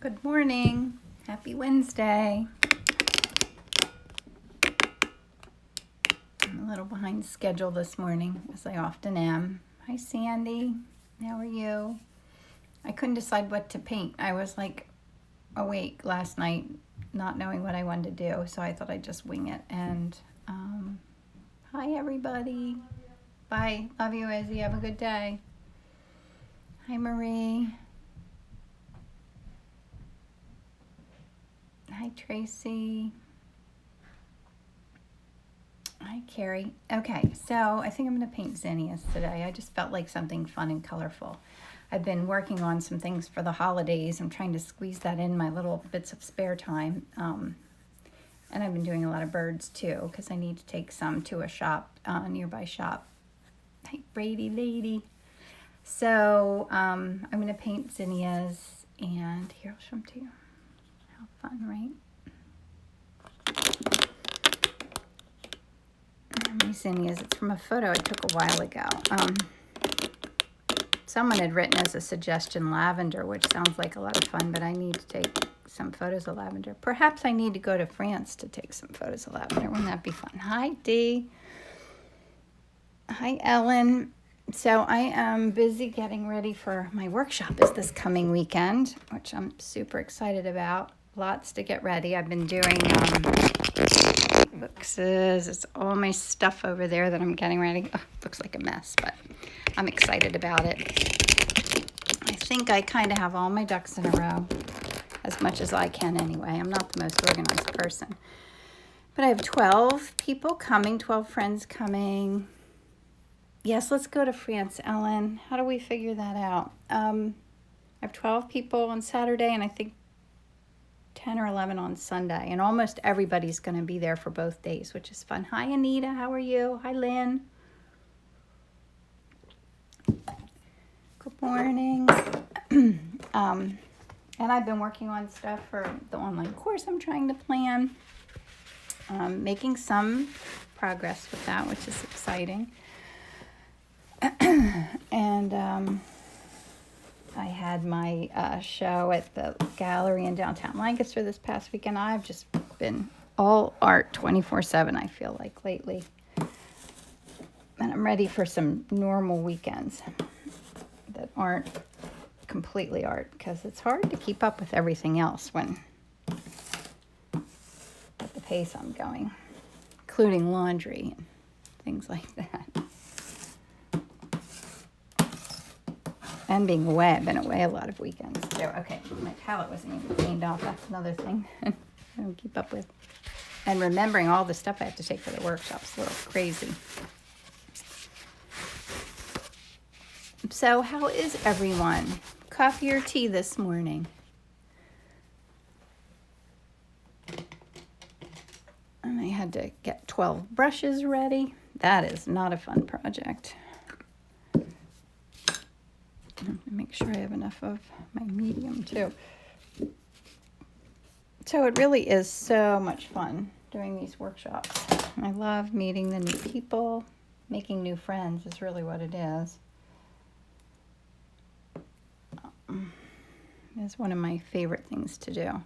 Good morning. Happy Wednesday. I'm a little behind schedule this morning, as I often am. Hi, Sandy. How are you? I couldn't decide what to paint. I was like awake last night, not knowing what I wanted to do, so I thought I'd just wing it. And hi, everybody. Bye. Love you, Izzy. Have a good day. Hi, Marie. Hi, Tracy. Hi, Carrie. Okay, so I think I'm going to paint zinnias today. I just felt like something fun and colorful. I've been working on some things for the holidays. I'm trying to squeeze that in my little bits of spare time. And I've been doing a lot of birds too, because I need to take some to a shop, nearby shop. Hi, Brady lady. So I'm going to paint zinnias, and here, I'll show them to you. How fun, right? My zinnias, it's from a photo I took a while ago. Someone had written as a suggestion lavender, which sounds like a lot of fun, but I need to take some photos of lavender. Perhaps I need to go to France to take some photos of lavender. Wouldn't that be fun? Hi, Dee. Hi, Ellen. So I am busy getting ready for my workshop is this coming weekend, which I'm super excited about. Lots to get ready. I've been doing boxes. It's all my stuff over there that I'm getting ready. Oh, looks like a mess, but I'm excited about it. I think I kind of have all my ducks in a row, as much as I can anyway. I'm not the most organized person. But I have 12 people coming, 12 friends coming. Yes, let's go to France, Ellen. How do we figure that out? I have 12 people on Saturday, and I think 10 or 11 on Sunday. And almost everybody's going to be there for both days, which is fun. Hi, Anita. How are you? Hi, Lynn. Good morning. And I've been working on stuff for the online course I'm trying to plan. Making some progress with that, which is exciting. And I had my show at the gallery in downtown Lancaster this past weekend. I've just been all art 24/7, I feel like, lately. And I'm ready for some normal weekends that aren't completely art, because it's hard to keep up with everything else when at the pace I'm going, including laundry and things like that. And being away. I've been away a lot of weekends too. Okay, my palette wasn't even cleaned off. That's another thing I don't keep up with. And remembering all the stuff I have to take for the workshop is a little crazy. So how is everyone? Coffee or tea this morning? And I had to get 12 brushes ready. That is not a fun project. Make sure I have enough of my medium too. So it really is so much fun doing these workshops. I love meeting the new people. Making new friends is really what it is. It's one of my favorite things to do.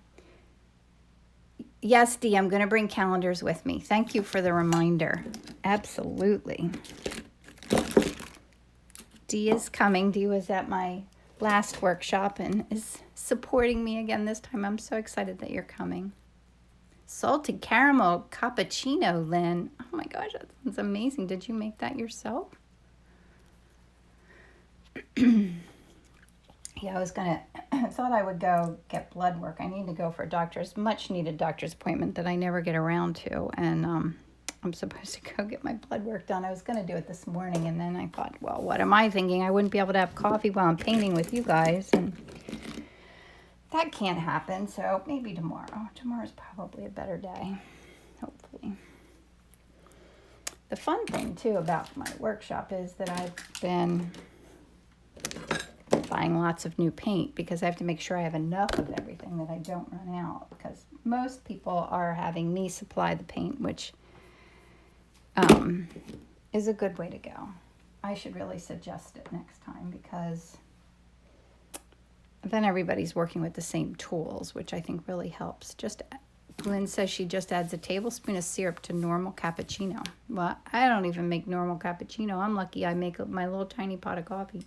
Yes, Dee, I'm going to bring calendars with me. Thank you for the reminder. Absolutely. Dee is coming. Dee was at my last workshop and is supporting me again this time. I'm so excited that you're coming. Salted caramel cappuccino, Lynn. Oh my gosh, that sounds amazing. Did you make that yourself? Yeah, I thought I would go get blood work. I need to go for a much needed doctor's appointment that I never get around to. And I'm supposed to go get my blood work done. I was going to do it this morning, and then I thought, well, what am I thinking? I wouldn't be able to have coffee while I'm painting with you guys, and that can't happen, so maybe tomorrow. Tomorrow's probably a better day, hopefully. The fun thing, too, about my workshop is that I've been buying lots of new paint, because I have to make sure I have enough of everything that I don't run out, because most people are having me supply the paint, which is a good way to go. I should really suggest it next time, because then everybody's working with the same tools, which I think really helps. Lynn says she just adds a tablespoon of syrup to normal cappuccino. Well, I don't even make normal cappuccino. I'm lucky I make my little tiny pot of coffee.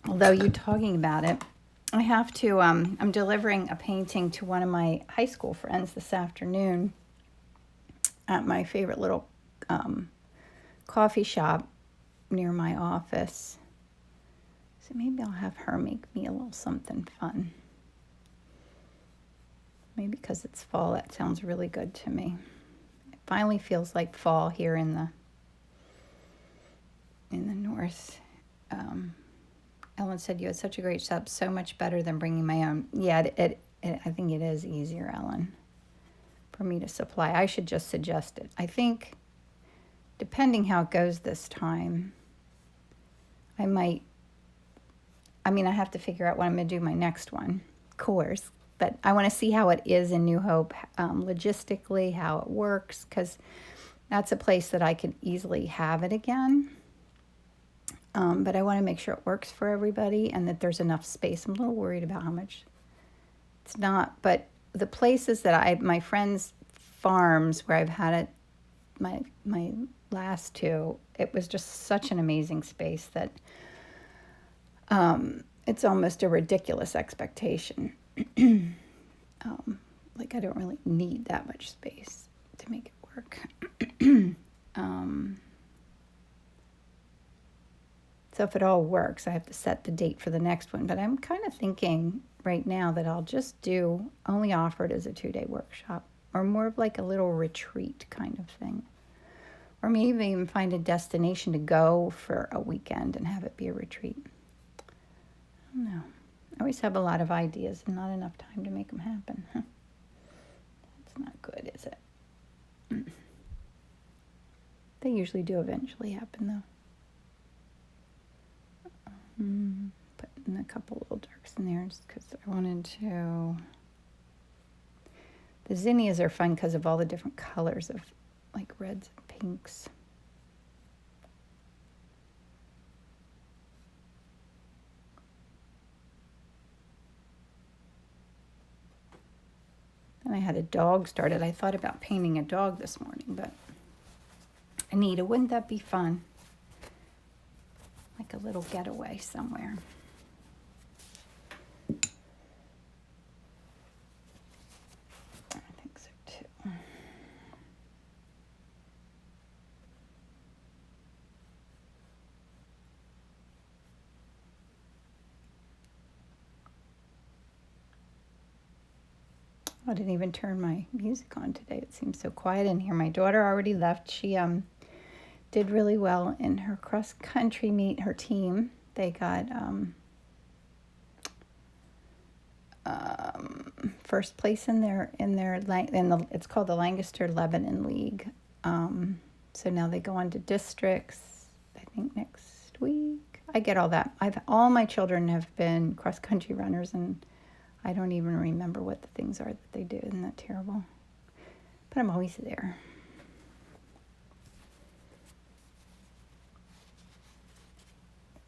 Although you're talking about it, I have to, I'm delivering a painting to one of my high school friends this afternoon at my favorite little coffee shop near my office. So maybe I'll have her make me a little something fun. Maybe because it's fall, that sounds really good to me. It finally feels like fall here in the north. Ellen said you had such a great setup, so much better than bringing my own. Yeah, I think it is easier, Ellen, for me to supply. I should just suggest it. I think, depending how it goes this time, I have to figure out what I'm going to do my next one, of course. But I want to see how it is in New Hope, logistically, how it works, because that's a place that I could easily have it again. But I want to make sure it works for everybody and that there's enough space. I'm a little worried about how much it's not. But the places that my friends' farms where I've had it, my last two, it was just such an amazing space that it's almost a ridiculous expectation. Like I don't really need that much space to make it work. So if it all works, I have to set the date for the next one. But I'm kind of thinking right now that I'll just only offer it as a 2-day workshop, or more of like a little retreat kind of thing. Or maybe even find a destination to go for a weekend and have it be a retreat. I don't know. I always have a lot of ideas and not enough time to make them happen. That's not good, is it? They usually do eventually happen, though. Putting a couple little darks in there just because I wanted to. The zinnias are fun because of all the different colors of like reds and pinks. And I had a dog started. I thought about painting a dog this morning, but Anita, wouldn't that be fun? Like a little getaway somewhere. I think so too. I didn't even turn my music on today. It seems so quiet in here. My daughter already left. She did really well in her cross country meet. Her team, they got first place it's called the Lancaster Lebanon League. So now they go on to districts. I think next week. I get all that. All my children have been cross country runners, and I don't even remember what the things are that they do. Isn't that terrible? But I'm always there.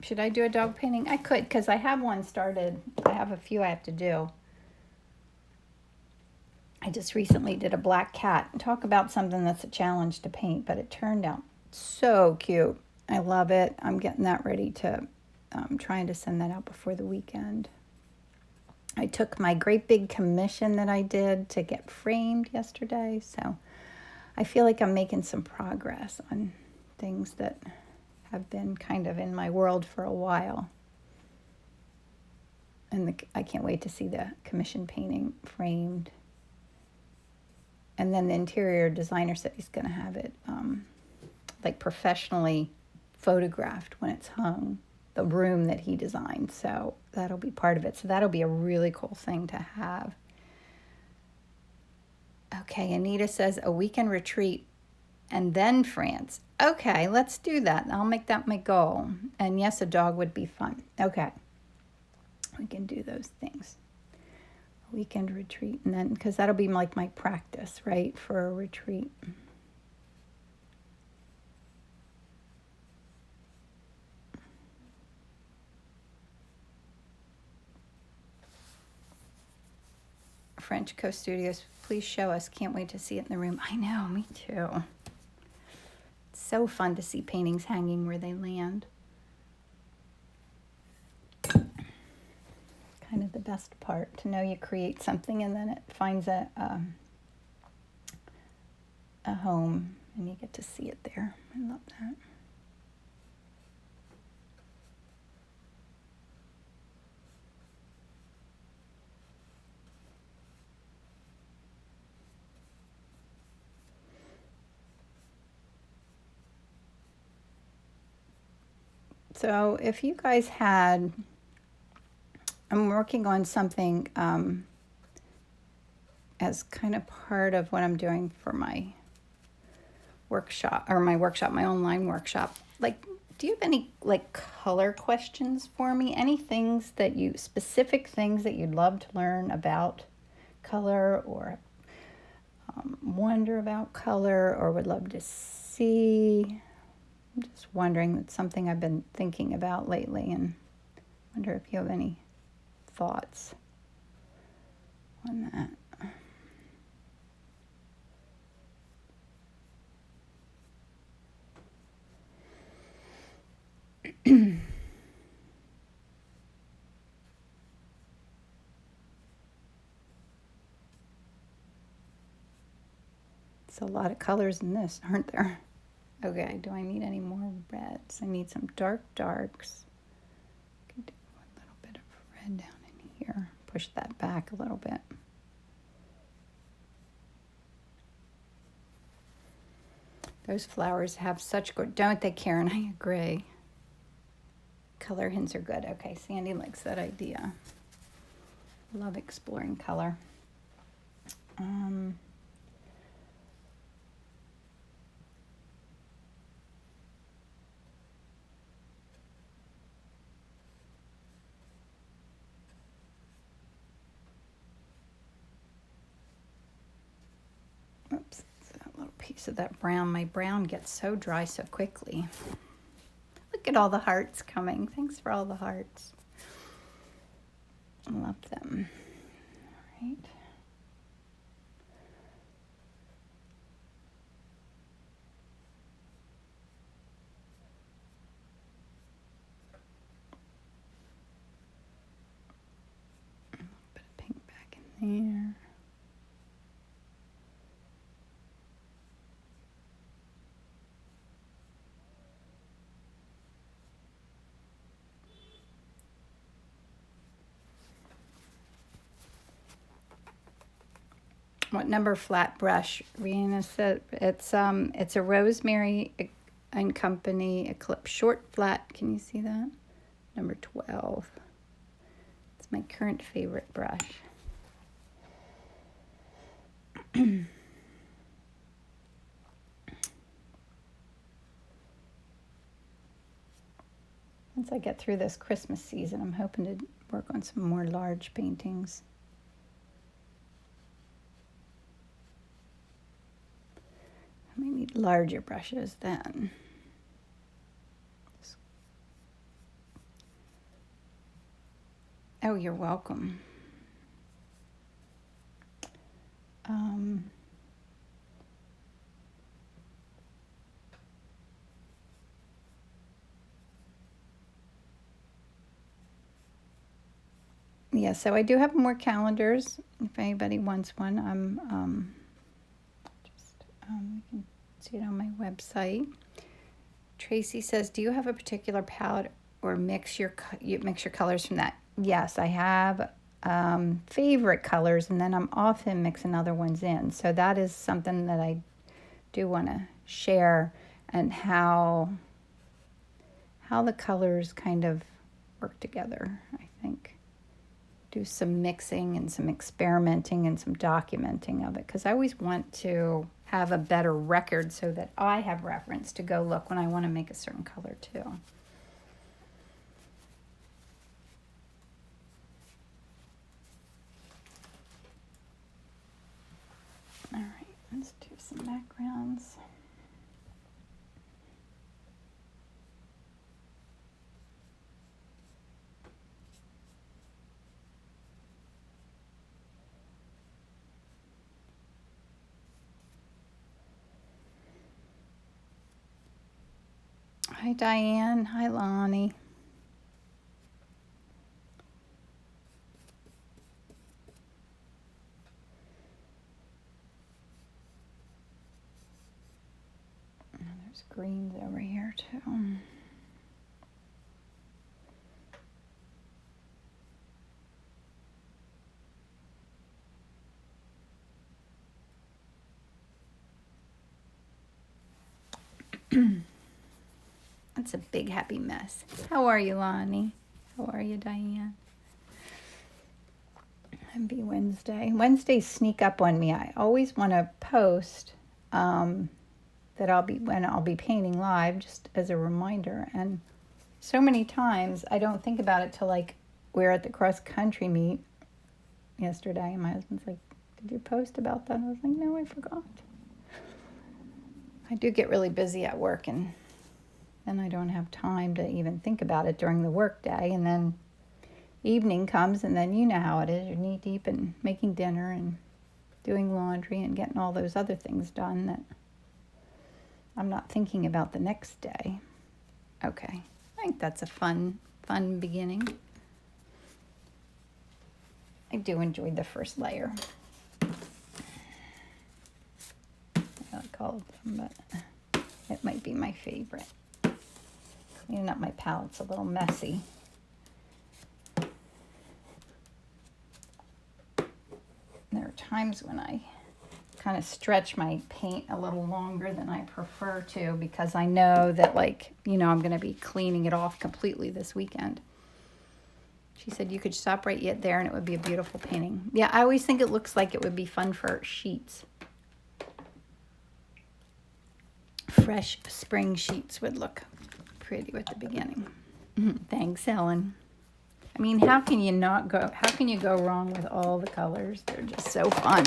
Should I do a dog painting? I could, because I have one started. I have a few I have to do. I just recently did a black cat. Talk about something that's a challenge to paint, but it turned out so cute. I love it. I'm getting that ready to, trying to send that out before the weekend. I took my great big commission that I did to get framed yesterday, so I feel like I'm making some progress on things that have been kind of in my world for a while. And I can't wait to see the commission painting framed. And then the interior designer said he's going to have it like professionally photographed when it's hung, the room that he designed. So that'll be part of it. So that'll be a really cool thing to have. Okay, Anita says a weekend retreat and then France. Okay, let's do that. I'll make that my goal. And yes, a dog would be fun. Okay, we can do those things. A weekend retreat, and then, because that'll be like my practice, right, for a retreat. French Coast Studios. Please show us. Can't wait to see it in the room. I know, me too. It's so fun to see paintings hanging where they land. Kind of the best part, to know you create something and then it finds a home and you get to see it there. I love that. So if you guys had, I'm working on something as kind of part of what I'm doing for my workshop, my online workshop. Like, do you have any like color questions for me? Any things that specific things that you'd love to learn about color, or wonder about color, or would love to see? I'm just wondering. That's something I've been thinking about lately, and wonder if you have any thoughts on that. It's a lot of colors in this, aren't there? Okay, do I need any more reds? I need some darks. I can do a little bit of red down in here. Push that back a little bit. Those flowers have such good, don't they, Karen? I agree. Color hints are good. Okay, Sandy likes that idea. Love exploring color. Oops, a little piece of that brown. My brown gets so dry so quickly. Look at all the hearts coming. Thanks for all the hearts. I love them. All right. A little bit of pink back in there. What number flat brush? Rihanna said it's a Rosemary and Company Eclipse short flat. Can you see that? Number 12. It's my current favorite brush. Once I get through this Christmas season, I'm hoping to work on some more large paintings. I may need larger brushes then. Oh, you're welcome. Yeah, so I do have more calendars. If anybody wants one, you can see it on my website. Tracy says, "Do you have a particular palette or mix your colors from that?" Yes, I have favorite colors, and then I'm often mixing other ones in. So that is something that I do want to share, and how the colors kind of work together. I think do some mixing and some experimenting and some documenting of it, because I always want to have a better record so that I have reference to go look when I want to make a certain color too. All right, let's do some backgrounds. Hi, Diane. Hi, Lonnie. There's greens over here, too. That's a big happy mess. How are you, Lonnie? How are you, Diane? Happy Wednesday. Wednesdays sneak up on me. I always want to post that when I'll be painting live, just as a reminder. And so many times I don't think about it till like we're at the cross country meet yesterday, and my husband's like, "Did you post about that?" I was like, "No, I forgot." I do get really busy at work, and then I don't have time to even think about it during the work day. And then evening comes, and then you know how it is. You're knee deep in making dinner and doing laundry and getting all those other things done that I'm not thinking about the next day. Okay, I think that's a fun beginning. I do enjoy the first layer. I like all of them, but it might be my favorite. Cleaning up my palette's a little messy. There are times when I kind of stretch my paint a little longer than I prefer to, because I know that, like, you know, I'm going to be cleaning it off completely this weekend. She said you could stop right there and it would be a beautiful painting. Yeah, I always think it looks like it would be fun for sheets. Fresh spring sheets would look pretty at the beginning. Thanks, Helen. I mean, how can you go wrong with all the colors? They're just so fun.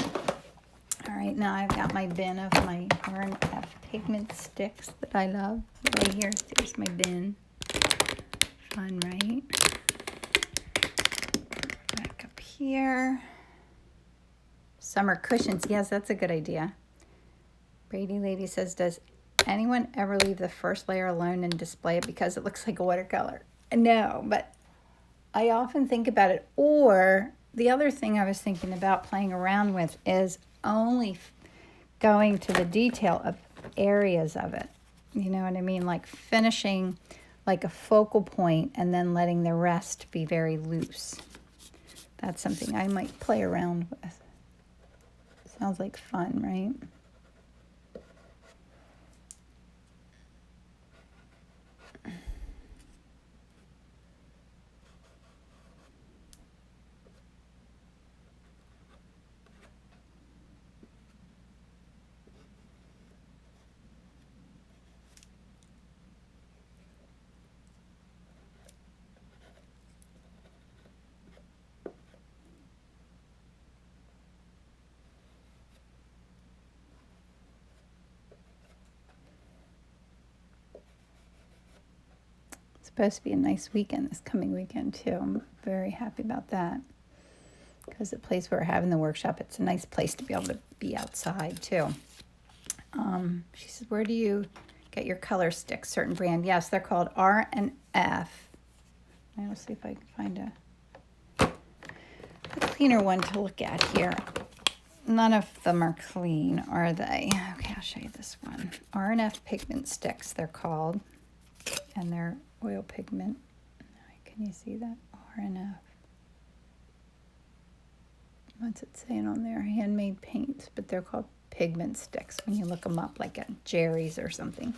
All right, now I've got my bin of my R&F pigment sticks that I love. Right here, here's my bin. Fun, right? Back up here. Summer cushions. Yes, that's a good idea. Brady Lady says, does anyone ever leave the first layer alone and display it because it looks like a watercolor? No, but I often think about it. Or the other thing I was thinking about playing around with is only going to the detail of areas of it. You know what I mean? Like finishing like a focal point and then letting the rest be very loose. That's something I might play around with. Sounds like fun, right? Supposed to be a nice weekend this coming weekend too. I'm very happy about that, because the place where we're having the workshop, it's a nice place to be able to be outside too. She says, where do you get your color sticks? Certain brand. Yes, they're called R&F. I'll see if I can find a cleaner one to look at here. None of them are clean, are they? Okay, I'll show you this one. R&F pigment sticks, they're called. And they're oil pigment. Can you see that? R&F. What's it saying on there? Handmade paints, but they're called pigment sticks when you look them up, like at Jerry's or something.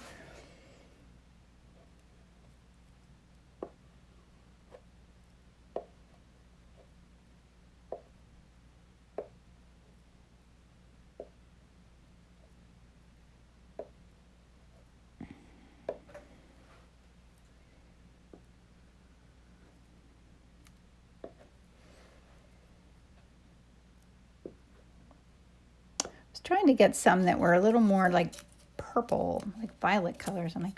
Trying to get some that were a little more like purple, like violet colors, and I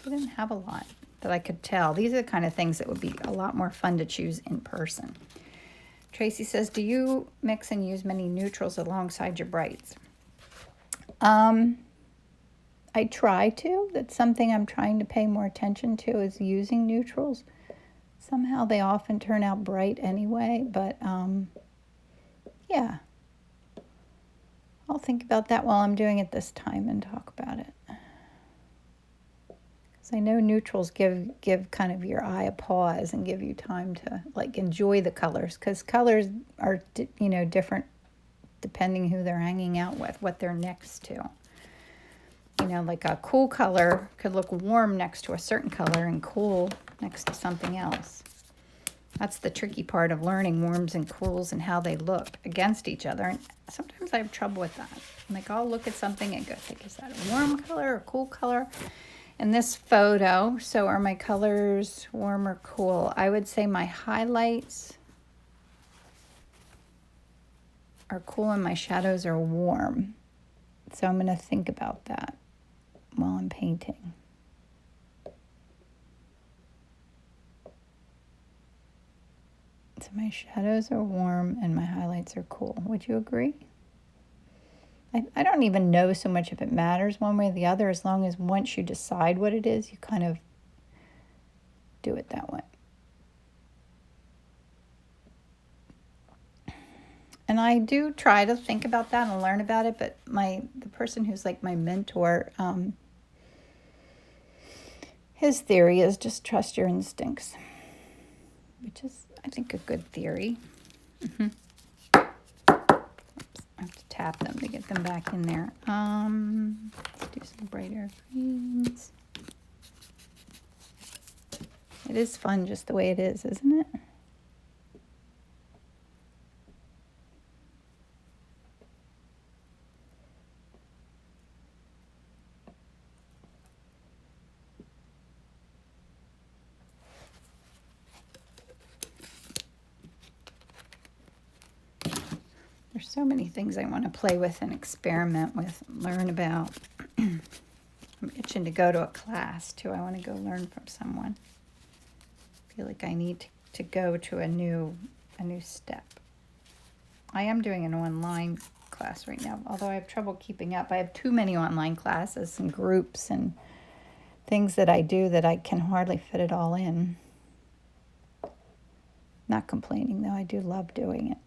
didn't have a lot that I could tell. These are the kind of things that would be a lot more fun to choose in person. Tracy says, do you mix and use many neutrals alongside your brights? I try to. That's something I'm trying to pay more attention to, is using neutrals. Somehow they often turn out bright anyway, but yeah. I'll think about that while I'm doing it this time and talk about it. Because I know neutrals give kind of your eye a pause and give you time to like enjoy the colors, because colors are, you know, different depending who they're hanging out with, what they're next to. You know, like a cool color could look warm next to a certain color and cool next to something else. That's the tricky part of learning warms and cools and how they look against each other. And sometimes I have trouble with that. Like, I'll look at something and go, think, is that a warm color or a cool color? In this photo, so are my colors warm or cool? I would say my highlights are cool and my shadows are warm. So I'm going to think about that while I'm painting. So my shadows are warm and my highlights are cool. Would you agree? I don't even know so much if it matters one way or the other, as long as once you decide what it is, you kind of do it that way. And I do try to think about that and learn about it, but the person who's like my mentor, his theory is just trust your instincts, which is, I think, a good theory. Oops, I have to tap them to get them back in there. Let's do some brighter greens. It is fun just the way it is, isn't it? There's so many things I want to play with and experiment with, learn about. I'm itching to go to a class too. I want to go learn from someone. I feel like I need to go to a new step. I am doing an online class right now, although I have trouble keeping up. I have too many online classes and groups and things that I do that I can hardly fit it all in. Not complaining though, I do love doing it.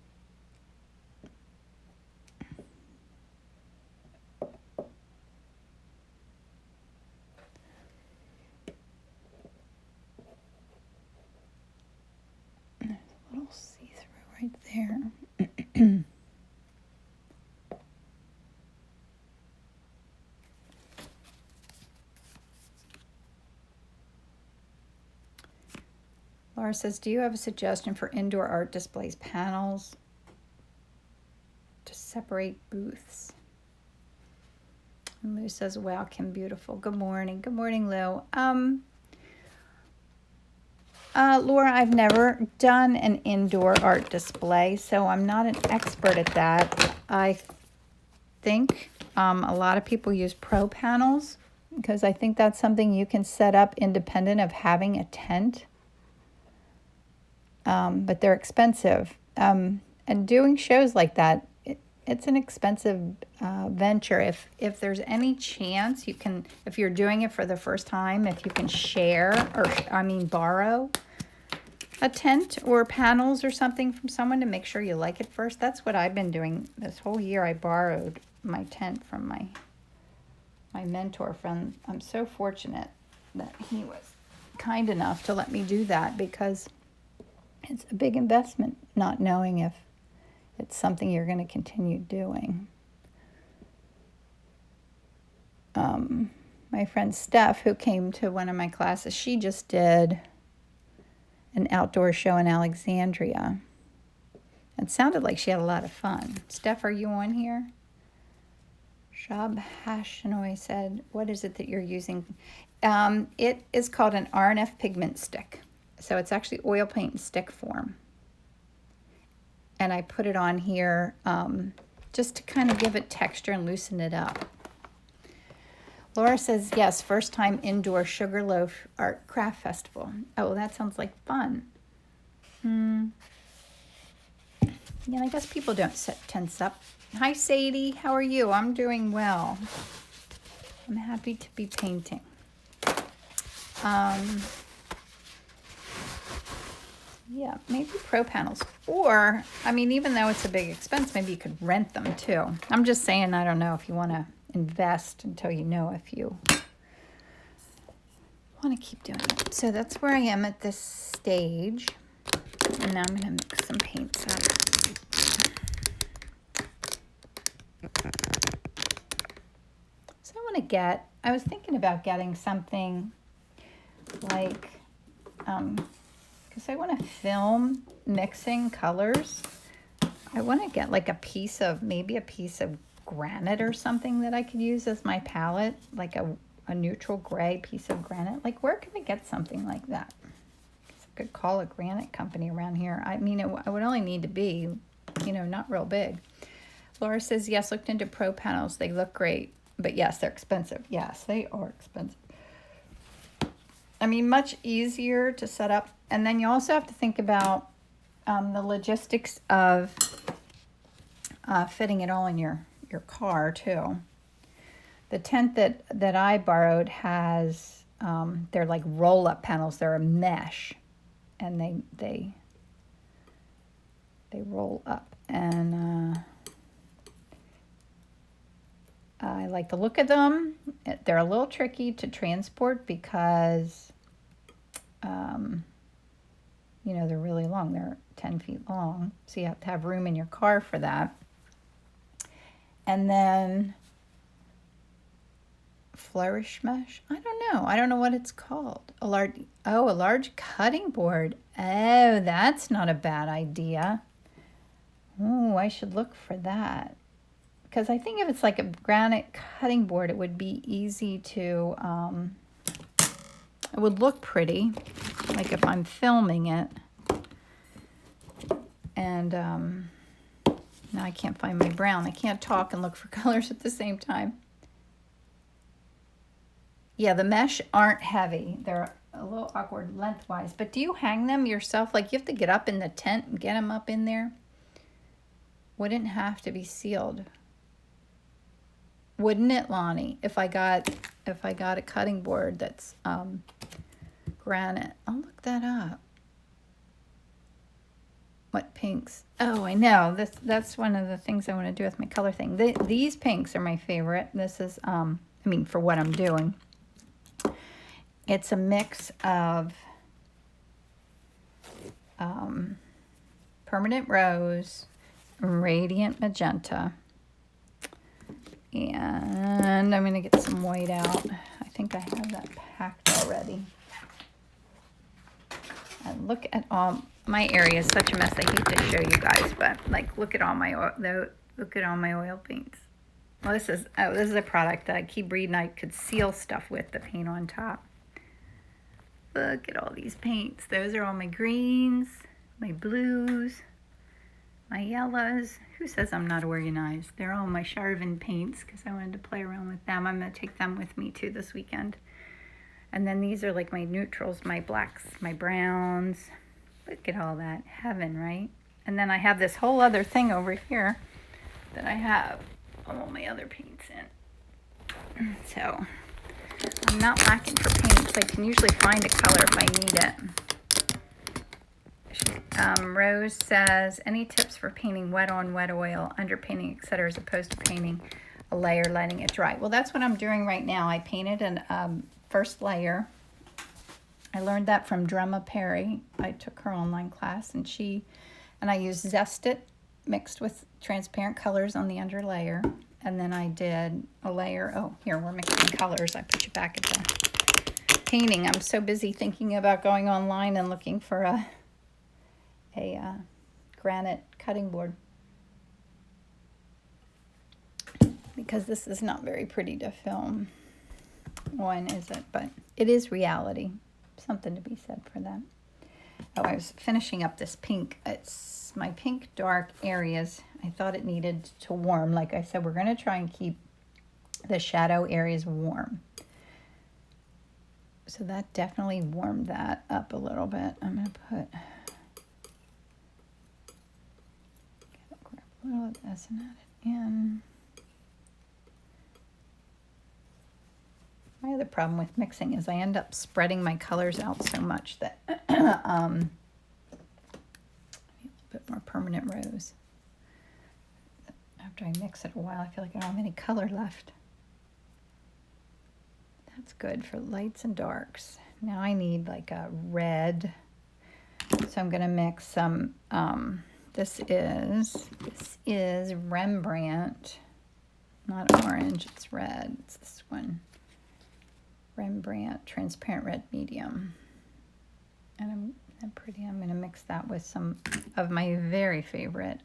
There's a little see-through right there. Laura says, do you have a suggestion for indoor art displays panels to separate booths? And Lou says, wow, Kim, beautiful. Good morning. Good morning, Lou. Laura, I've never done an indoor art display, so I'm not an expert at that. I think a lot of people use pro panels because I think that's something you can set up independent of having a tent. But they're expensive. And doing shows like that, it's an expensive venture. If there's any chance you can, if you're doing it for the first time, if you can share borrow a tent or panels or something from someone to make sure you like it first. That's what I've been doing this whole year. I borrowed my tent from my mentor friend. I'm so fortunate that he was kind enough to let me do that, because it's a big investment not knowing if it's something you're going to continue doing. My friend Steph, who came to one of my classes, she just did an outdoor show in Alexandria. It sounded like she had a lot of fun. Steph, are you on here? Shab Hashinoy said, what is it that you're using? It is called an RNF pigment stick. So it's actually oil paint in stick form. And I put it on here just to kind of give it texture and loosen it up. Laura says, yes, first time indoor Sugarloaf Art Craft Festival. Oh, that sounds like fun. Yeah, I guess people don't set tents up. Hi, Sadie. How are you? I'm doing well. I'm happy to be painting. Yeah, maybe pro panels. Or, I mean, even though it's a big expense, maybe you could rent them too. I'm just saying, I don't know if you want to invest until you know if you want to keep doing it. So that's where I am at this stage. And now I'm going to mix some paints up. So I was thinking about getting something like, because I want to film mixing colors. I want to get like maybe a piece of granite or something that I could use as my palette, like a neutral gray piece of granite. Like, where can I get something like that? I could call a granite company around here. I mean, I would only need to be, not real big. Laura says, yes, looked into pro panels. They look great, but yes, they're expensive. Yes, they are expensive. I mean, much easier to set up. And then you also have to think about the logistics of fitting it all in your car too. The tent that I borrowed has, they're like roll-up panels. They're a mesh, and they roll up. And I like the look of them. They're a little tricky to transport because, they're really long. They're 10 feet long, so you have to have room in your car for that. And then flourish mesh. I don't know what it's called. A large cutting board. Oh, that's not a bad idea. Oh, I should look for that. Because I think if it's like a granite cutting board, it would be easy to, it would look pretty, like if I'm filming it. And now I can't find my brown. I can't talk and look for colors at the same time. Yeah, the mesh aren't heavy. They're a little awkward lengthwise. But do you hang them yourself? Like, you have to get up in the tent and get them up in there? Wouldn't have to be sealed. Wouldn't it, Lonnie? If I got a cutting board that's granite. I'll look that up. What pinks? Oh, I know. That's one of the things I want to do with my color thing. These pinks are my favorite. This is, for what I'm doing. It's a mix of permanent rose, radiant magenta, and I'm going to get some white out. I think I have that packed already. And look at all my area is such a mess. I hate to show you guys, but like, look at all my oil paints. Well, this is a product that I keep reading. I could seal stuff with the paint on top. Look at all these paints. Those are all my greens, my blues, my yellows. Who says I'm not organized? They're all my Charvin paints because I wanted to play around with them. I'm going to take them with me too this weekend. And then these are like my neutrals, my blacks, my browns. Look at all that. Heaven, right? And then I have this whole other thing over here that I have all my other paints in. So I'm not lacking for paints. I can usually find a color if I need it. Rose says, any tips for painting wet on wet oil, underpainting, etc., as opposed to painting a layer, letting it dry? Well, that's what I'm doing right now. I painted an first layer. I learned that from Drema Perry. I took her online class, and I used Zest It mixed with transparent colors on the under layer. And then I did a layer. Oh, here, we're mixing colors. I put you back at the painting. I'm so busy thinking about going online and looking for a granite cutting board, because this is not very pretty to film on, is it? But it is reality. Something to be said for that. Oh, I was finishing up this pink. It's my pink dark areas. I thought it needed to warm. Like I said, we're going to try and keep the shadow areas warm. So that definitely warmed that up a little bit. I'm going to put grab a little of this and add it in. my other problem with mixing is I end up spreading my colors out so much that a little bit more permanent rose. After I mix it a while, I feel like I don't have any color left. That's good for lights and darks. Now I need like a red. So I'm gonna mix some, this is Rembrandt, not orange, it's red, it's this one. Rembrandt transparent red medium. And I'm pretty, I'm gonna mix that with some of my very favorite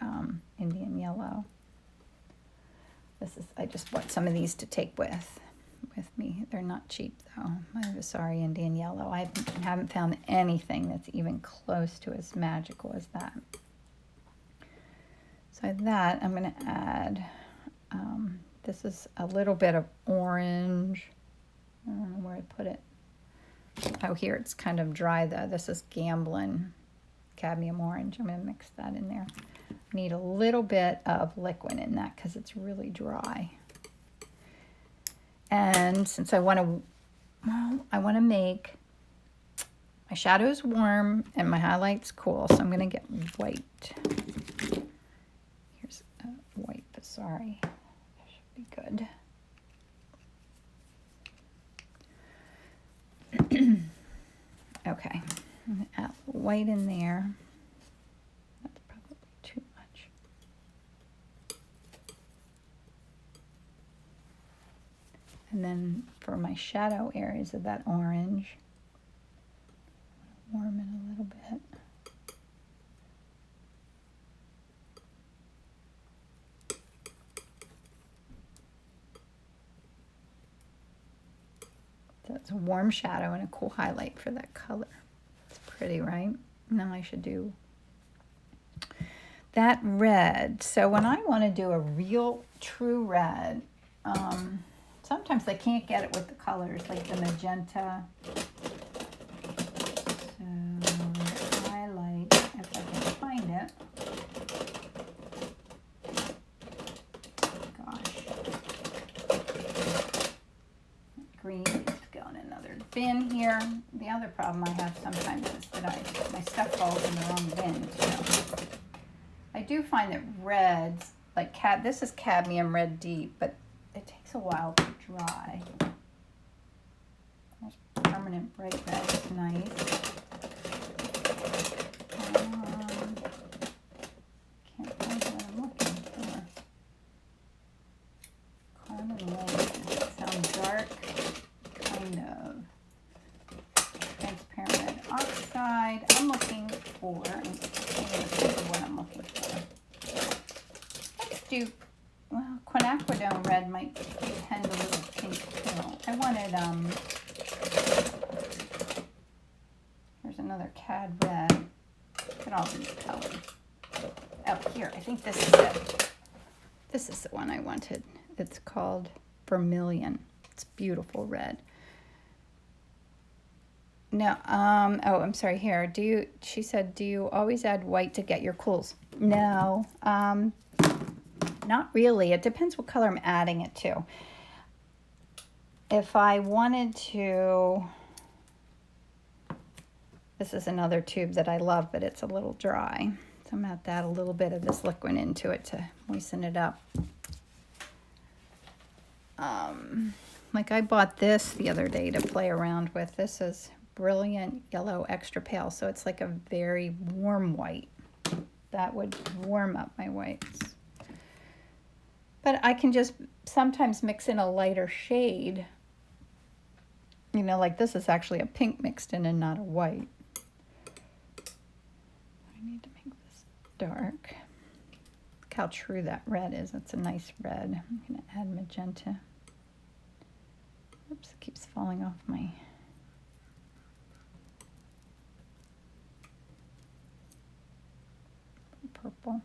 Indian yellow. I just bought some of these to take with me. They're not cheap though. My Vasari Indian yellow. I haven't found anything that's even close to as magical as that. So that I'm gonna add, this is a little bit of orange. I don't know where I put it. Oh, here, it's kind of dry though. This is Gamblin cadmium orange. I'm gonna mix that in there. Need a little bit of liquid in that because it's really dry. And since I want to make my shadows warm and my highlights cool, so I'm gonna get white. Here's a white Vasari. That should be good. Okay, I'm gonna add white in there. That's probably too much. And then for my shadow areas of that orange, warm it a little bit. So it's a warm shadow and a cool highlight for that color. It's pretty, right? Now I should do that red. So when I want to do a real true red, sometimes I can't get it with the colors like the magenta. So highlight, if I can find it. Gosh. Green needs to go in another bin here. The other problem I have sometimes is that my stuff falls in the wrong bin too. I do find that reds, like this is cadmium red deep, but it takes a while to dry. There's permanent bright red, it's nice. Can't find what I'm looking for. Carmine White, does it sound dark? Kind of. Transparent red oxide. I'm looking for, what I'm looking for. Let's do, well, quinacridone red might tend a little pink too. I wanted, here's another cad red. Look at all these colors. Oh, here, I think this is it. This is the one I wanted. It's called Vermilion. It's beautiful red. No, oh, I'm sorry, here. She said, do you always add white to get your cools? No, not really. It depends what color I'm adding it to. If I wanted to, this is another tube that I love, but it's a little dry. So I'm going to add a little bit of this liquid into it to moisten it up. Like I bought this the other day to play around with. This is Brilliant Yellow Extra Pale, so it's like a very warm white. That would warm up my whites. But I can just sometimes mix in a lighter shade. You know, like this is actually a pink mixed in and not a white. I need to make this dark. Look how true that red is. That's a nice red. I'm going to add magenta. Oops, it keeps falling off my... purple.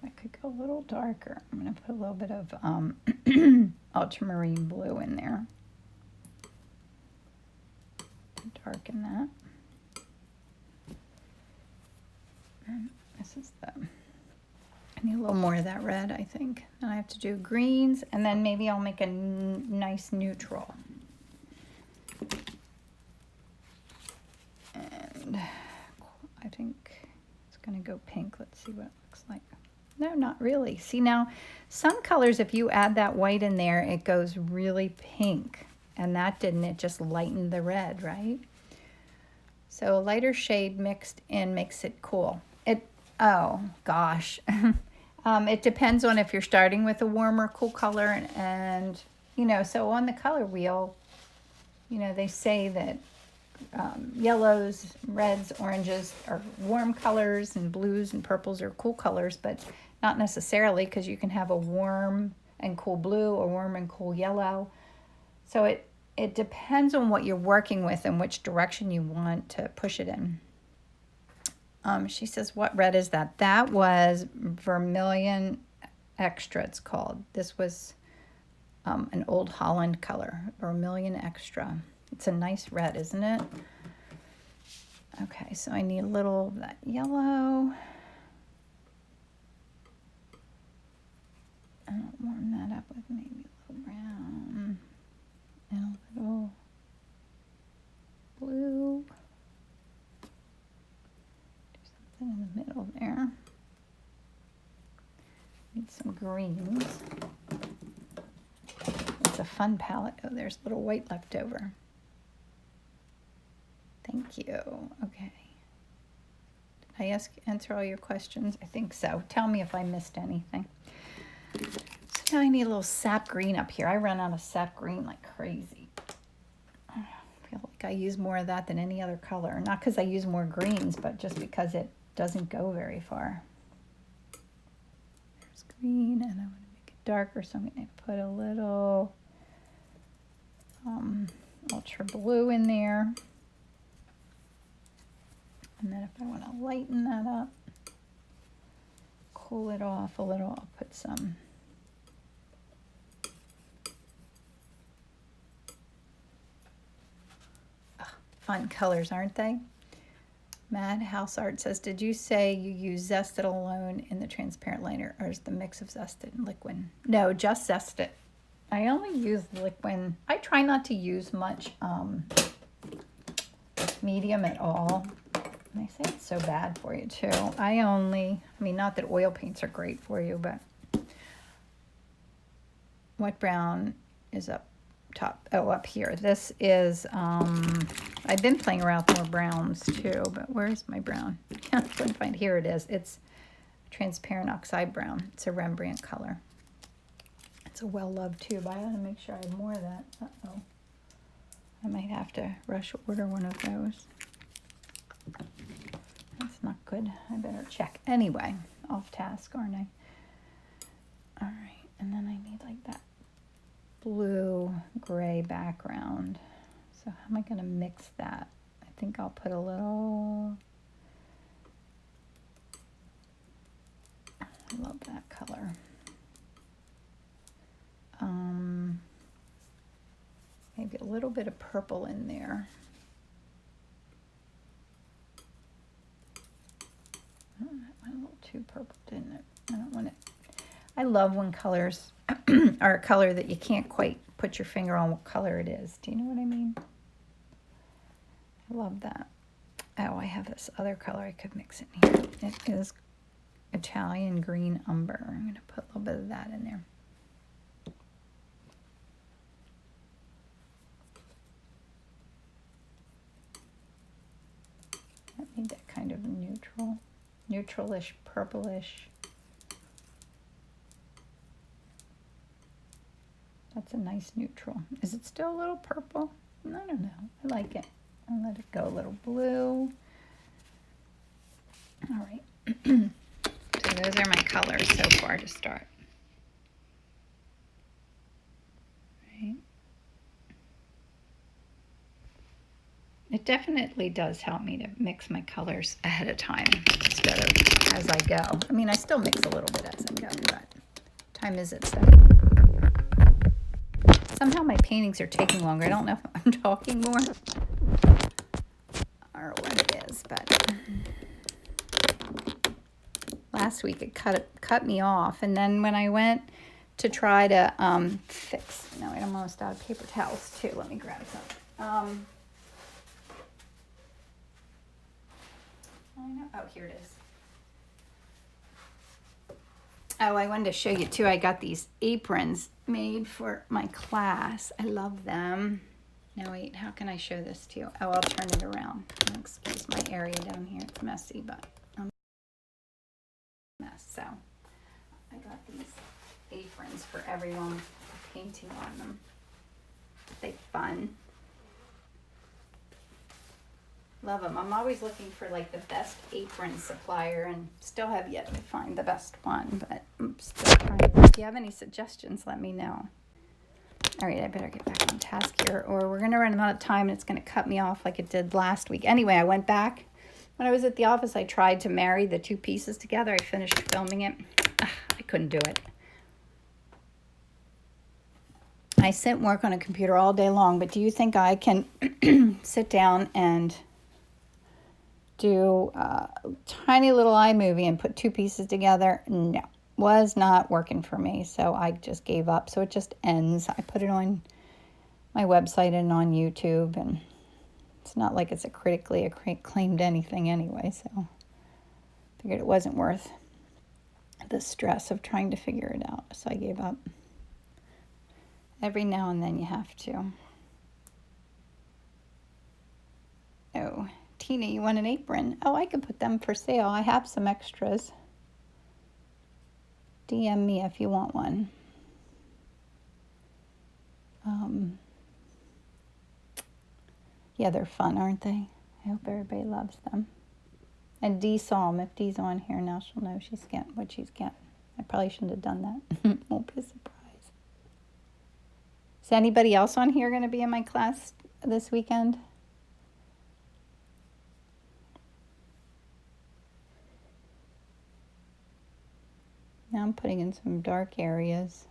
I could go a little darker. I'm going to put a little bit of ultramarine blue in there. Darken that. And this This is the, I need a little more of that red, I think. Then I have to do greens, and then maybe I'll make a nice neutral. And I think it's gonna go pink. Let's see what it looks like. No, not really. See now, some colors, if you add that white in there, it goes really pink. And that didn't, it just lightened the red, right? So a lighter shade mixed in makes it cool. Oh gosh. It depends on if you're starting with a warm or cool color, and you know, so on the color wheel, you know, they say that yellows, reds, oranges are warm colors, and blues and purples are cool colors, but not necessarily, because you can have a warm and cool blue or warm and cool yellow. So it depends on what you're working with and which direction you want to push it in. She says, what red is that? That was Vermilion Extra, it's called. This was an Old Holland color, Vermilion Extra. It's a nice red, isn't it? Okay, so I need a little of that yellow. And I'll warm that up with maybe a little brown and a little blue. In the middle there. Need some greens. It's a fun palette. Oh, there's a little white left over. Thank you. Okay. Did I answer all your questions? I think so. Tell me if I missed anything. So now I need a little sap green up here. I run out of sap green like crazy. I feel like I use more of that than any other color. Not because I use more greens, but just because it doesn't go very far. There's green, and I want to make it darker, so I'm going to put a little ultra blue in there. And then if I want to lighten that up, cool it off a little, I'll put some fun colors, aren't they? Madhouse Art says, did you say you use Zest It alone in the transparent liner, or is the mix of Zest It and liquid? No, just Zest It. I only use liquid. I try not to use much medium at all. And they say it's so bad for you too. I mean, not that oil paints are great for you, but what brown is up top? Oh, up here. This is, I've been playing around with more browns too, but where's my brown? I couldn't find. Here it is. It's transparent oxide brown. It's a Rembrandt color. It's a well-loved tube. I ought to make sure I have more of that. Uh-oh. I might have to rush order one of those. That's not good. I better check. Anyway, off task, aren't I? All right, and then I need like that blue-gray background. So how am I going to mix that? I think I'll put a little... I love that color. Maybe a little bit of purple in there. Oh, that went a little too purple, didn't it? I don't want it. I love when colors are a color that you can't quite put your finger on what color it is. Do you know what I mean? I love that. Oh, I have this other color I could mix in here. It is Italian green umber. I'm going to put a little bit of that in there. I need that kind of neutralish, purplish. That's a nice neutral. Is it still a little purple? I don't know. I like it. I'll let it go a little blue. All right. So those are my colors so far to start. Right. It definitely does help me to mix my colors ahead of time instead of as I go. I mean, I still mix a little bit as I go, but time is it so. Somehow my paintings are taking longer. I don't know if I'm talking more or what it is, but last week. It cut me off. And then when I went to try to fix, no, I'm almost out of paper towels too. Let me grab some. I know. Oh, here it is. Oh, I wanted to show you too. I got these aprons made for my class. I love them. No, wait, how can I show this to you? Oh, I'll turn it around. Excuse my area down here. It's messy, but I'm a mess. So I got these aprons for everyone, painting on them. They're fun. Love them. I'm always looking for like the best apron supplier and still have yet to find the best one, but I'm still trying. If you have any suggestions, let me know. All right, I better get back on task here or we're going to run out of time and it's going to cut me off like it did last week. Anyway, I went back. When I was at the office, I tried to marry the two pieces together. I finished filming it. I couldn't do it. I sit and work on a computer all day long, but do you think I can sit down and do a tiny little iMovie and put two pieces together? No, was not working for me. So I just gave up. So it just ends. I put it on my website and on YouTube, and it's not like it's a critically acclaimed anything anyway. So I figured it wasn't worth the stress of trying to figure it out. So I gave up. Every now and then you have to. Oh, Tina, you want an apron? Oh, I can put them for sale. I have some extras. DM me if you want one. Yeah, they're fun, aren't they? I hope everybody loves them. And Dee saw them. If Dee's on here now, she'll know she's getting what she's getting. I probably shouldn't have done that. Won't be a surprise. Is anybody else on here going to be in my class this weekend? Now I'm putting in some dark areas.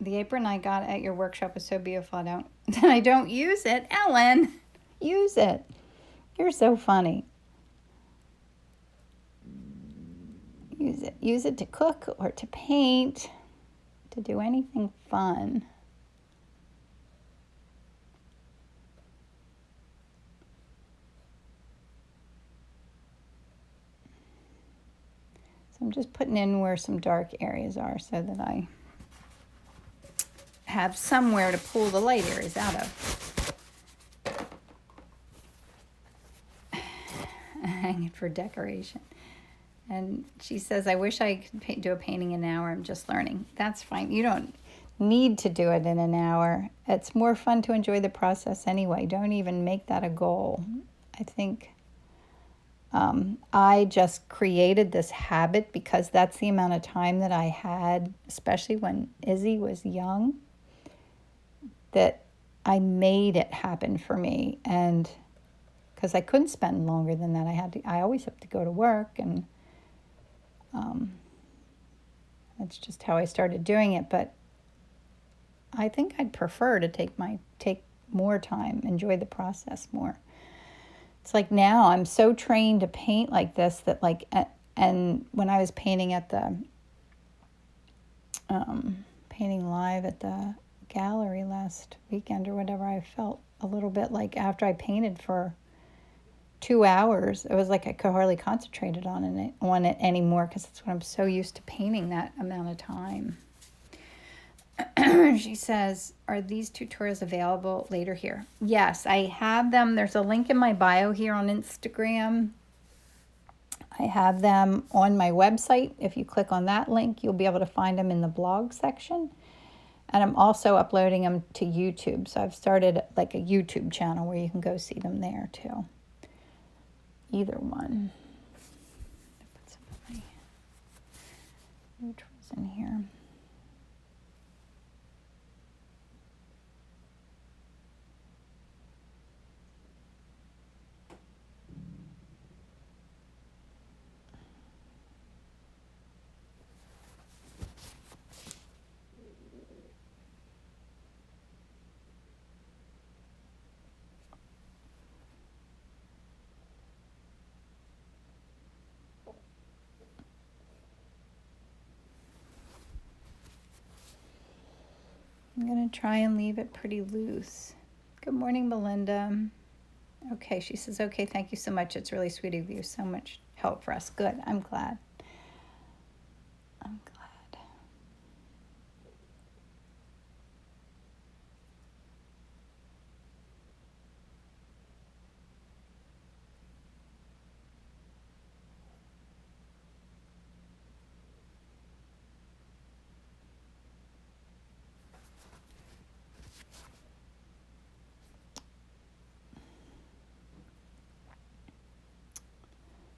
The apron I got at your workshop is so beautiful. I don't use it. Ellen, use it. You're so funny. Use it. Use it to cook or to paint, to do anything fun. So I'm just putting in where some dark areas are so that I have somewhere to pull the light areas out of. Hang it for decoration. And she says, I wish I could do a painting in an hour. I'm just learning. That's fine. You don't need to do it in an hour. It's more fun to enjoy the process anyway. Don't even make that a goal. I think I just created this habit because that's the amount of time that I had, especially when Izzy was young, that I made it happen for me. And because I couldn't spend longer than that, I always have to go to work, and that's just how I started doing it. But I think I'd prefer to take more time, enjoy the process more. It's like now I'm so trained to paint like this that and when I was painting at the painting live at the gallery last weekend or whatever, I felt a little bit like after I painted for 2 hours, it was like I could hardly concentrate on it anymore because that's what I'm so used to, painting that amount of time. She says, are these tutorials available later here? Yes, I have them. There's a link in my bio here on Instagram. I have them on my website. If you click on that link, you'll be able to find them in the blog section. And I'm also uploading them to YouTube. So I've started like a YouTube channel where you can go see them there too. Either one. Put some of my neutrals in here. I'm going to try and leave it pretty loose. Good morning, Melinda. Okay, she says, okay, thank you so much. It's really sweet of you. So much help for us. Good. I'm glad. I'm glad.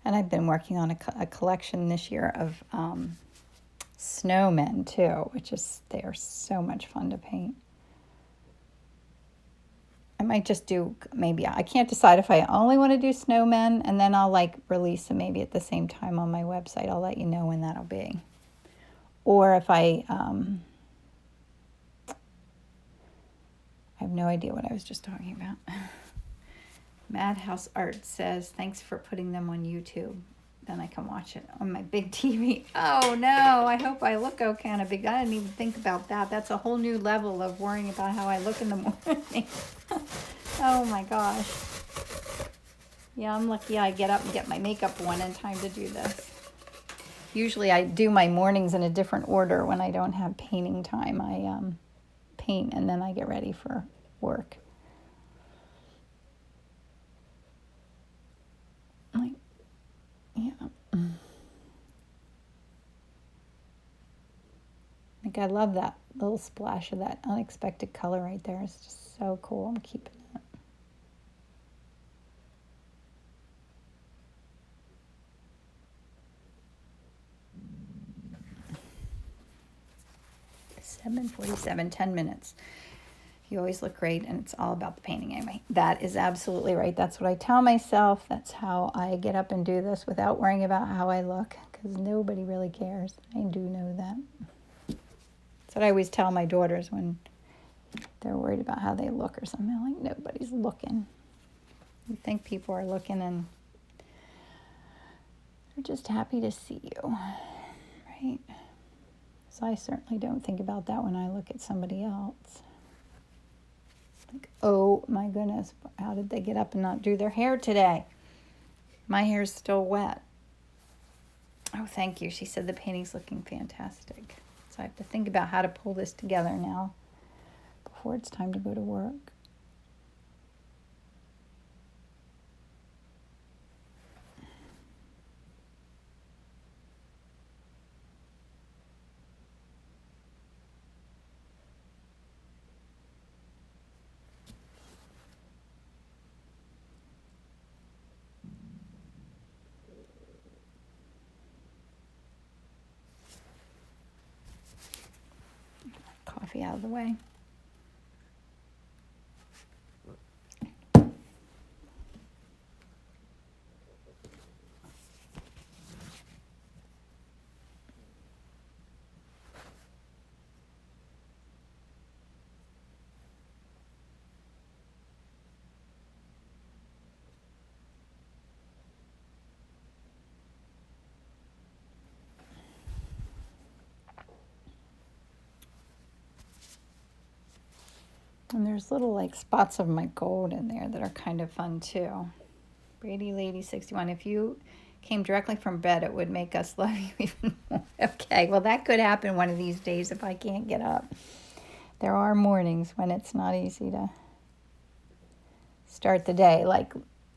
And I've been working on a collection this year of snowmen too, they are so much fun to paint. I might just do, maybe, I can't decide if I only want to do snowmen, and then I'll like release them maybe at the same time on my website. I'll let you know when that'll be. Or if I have no idea what I was just talking about. Madhouse Art says, thanks for putting them on YouTube. Then I can watch it on my big TV. Oh no, I hope I look okay on a big, I didn't even think about that. That's a whole new level of worrying about how I look in the morning. Oh my gosh. Yeah, I'm lucky I get up and get my makeup on in time to do this. Usually I do my mornings in a different order when I don't have painting time. I paint and then I get ready for work. Yeah. Like I love that little splash of that unexpected color right there. It's just so cool. I'm keeping it. It's 7:47, 10 minutes. You always look great, and it's all about the painting anyway. That is absolutely right. That's what I tell myself. That's how I get up and do this without worrying about how I look, because nobody really cares. I do know that. That's what I always tell my daughters when they're worried about how they look or something. I'm like, nobody's looking. You think people are looking, and they're just happy to see you, right? So I certainly don't think about that when I look at somebody else. Like, oh my goodness, how did they get up and not do their hair today? My hair's still wet. Oh, thank you. She said the painting's looking fantastic. So I have to think about how to pull this together now before it's time to go to work. Coffee out of the way. And there's little like spots of my gold in there that are kind of fun too. Brady Lady 61, if you came directly from bed, it would make us love you even more. Okay, well that could happen one of these days if I can't get up. There are mornings when it's not easy to start the day.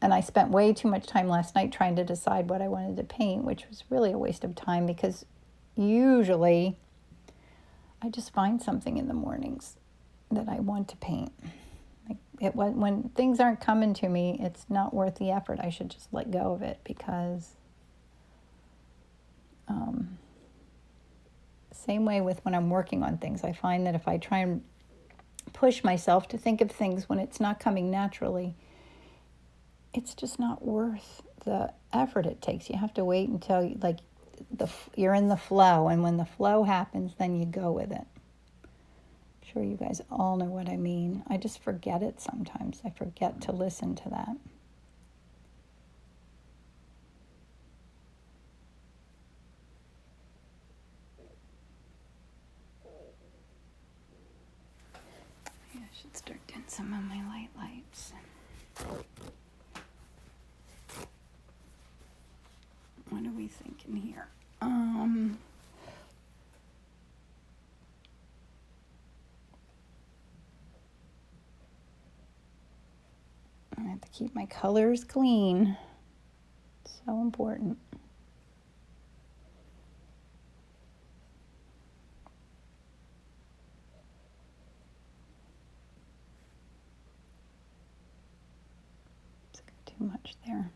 And I spent way too much time last night trying to decide what I wanted to paint, which was really a waste of time because usually I just find something in the mornings that I want to paint. When things aren't coming to me, it's not worth the effort. I should just let go of it because same way with when I'm working on things. I find that if I try and push myself to think of things when it's not coming naturally, it's just not worth the effort it takes. You have to wait until you're in the flow, and when the flow happens, then you go with it. I'm sure you guys all know what I mean. I just forget it sometimes. I forget to listen to that. Should start doing some of my lights. What are we thinking here? I have to keep my colors clean. So important. It's too much there.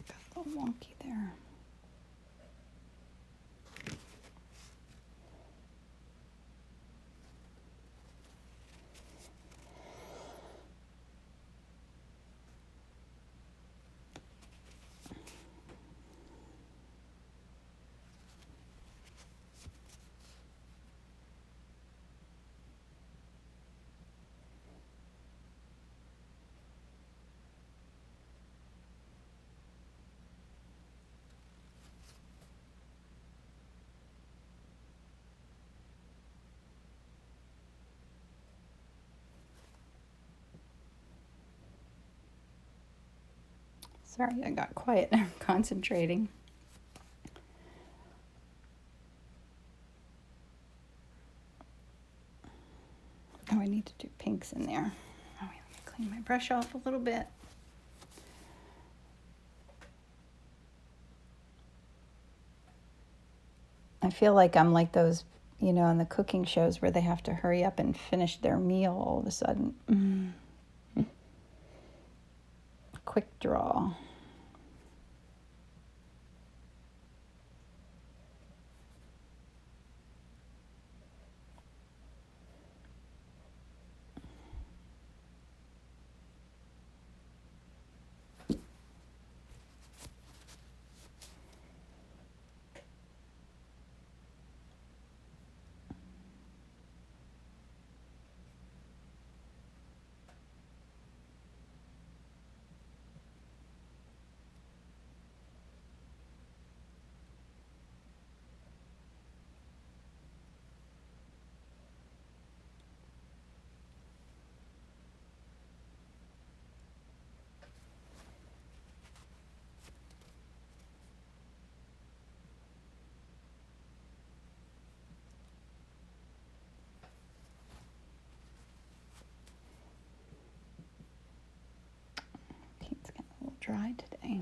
Got a little wonky there. Sorry, I got quiet. I'm concentrating. Oh, I need to do pinks in there. Oh, let me clean my brush off a little bit. I feel like I'm like those, in the cooking shows where they have to hurry up and finish their meal all of a sudden. Quick draw. It's getting a little dry today.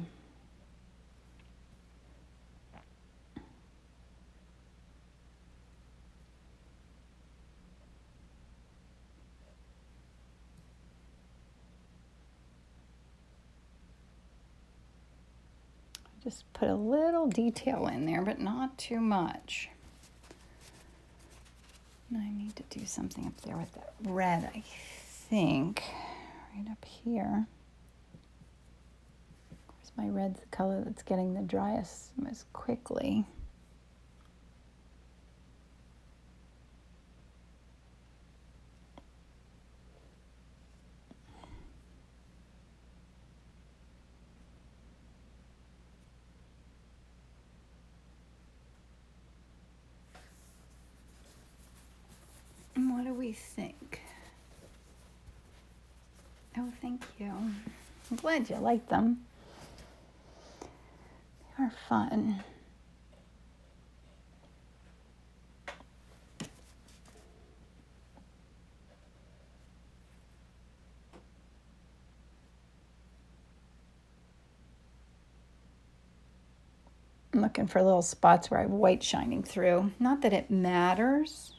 Just put a little detail in there, but not too much. And I need to do something up there with that red, I think, right up here. Of course, my red's the color that's getting the driest most quickly. And what do we think? Oh, thank you. I'm glad you like them. They are fun. I'm looking for little spots where I have white shining through. Not that it matters.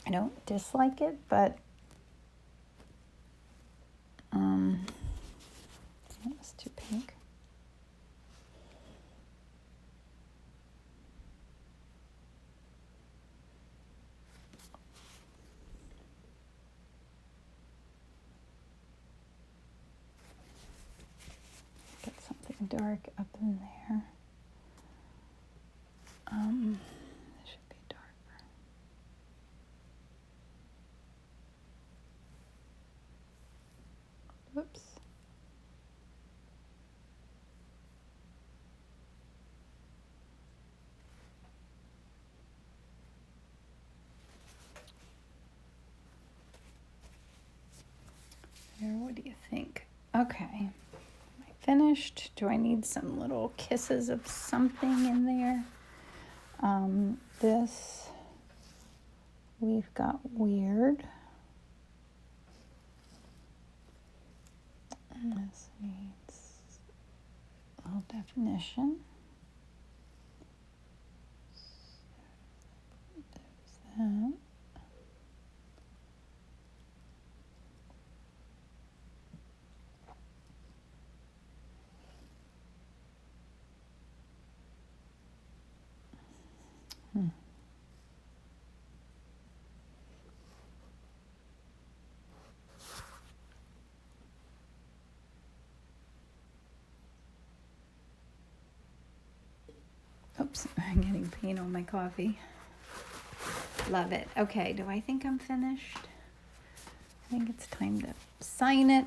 I don't dislike it, but that was too pink. dark up in there. It should be darker. Whoops. There, what do you think? Okay. Am I finished? Do I need some little kisses of something in there? This, we've got weird. And this needs a little definition. There's that. Oops, I'm getting paint on my coffee. Love it. Okay, do I think I'm finished? I think it's time to sign it.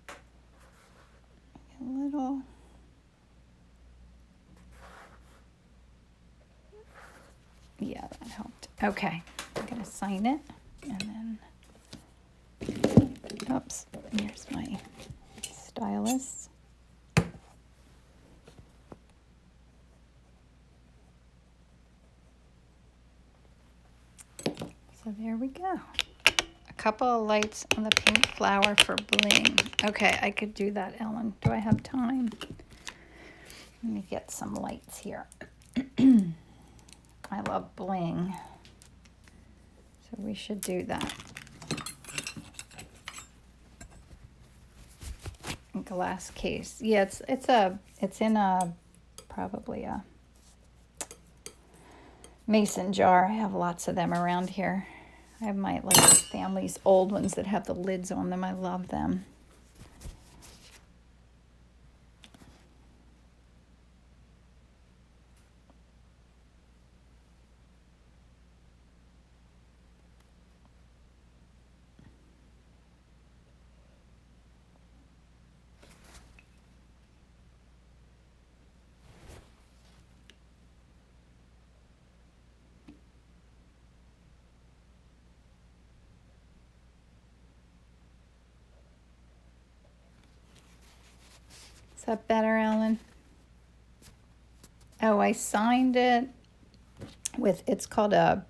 A little. Yeah, that helped. Okay, I'm gonna sign it and then, oops, here's my stylus. So there we go. A couple of lights on the pink flower for bling. Okay, I could do that, Ellen. Do I have time? Let me get some lights here. I love bling. So we should do that. Glass case. Yeah, it's in a probably a mason jar. I have lots of them around here. I have my like family's old ones that have the lids on them. I love them. Is that better, Ellen? Oh, I signed it with, it's called a,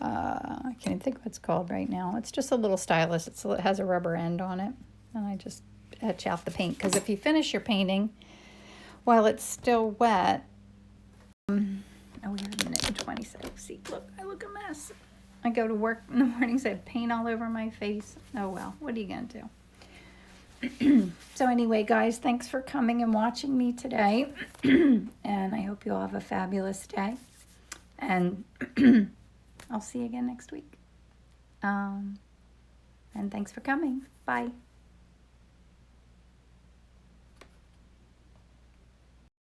I can't even think what it's called right now. It's just a little stylus. It has a rubber end on it. And I just etch out the paint. Because if you finish your painting while it's still wet, oh, we have a minute and 20 seconds. See, look, I look a mess. I go to work in the mornings, I have paint all over my face. Oh, well, what are you going to do? So anyway, guys, thanks for coming and watching me today. And I hope you all have a fabulous day. And I'll see you again next week. And thanks for coming. Bye.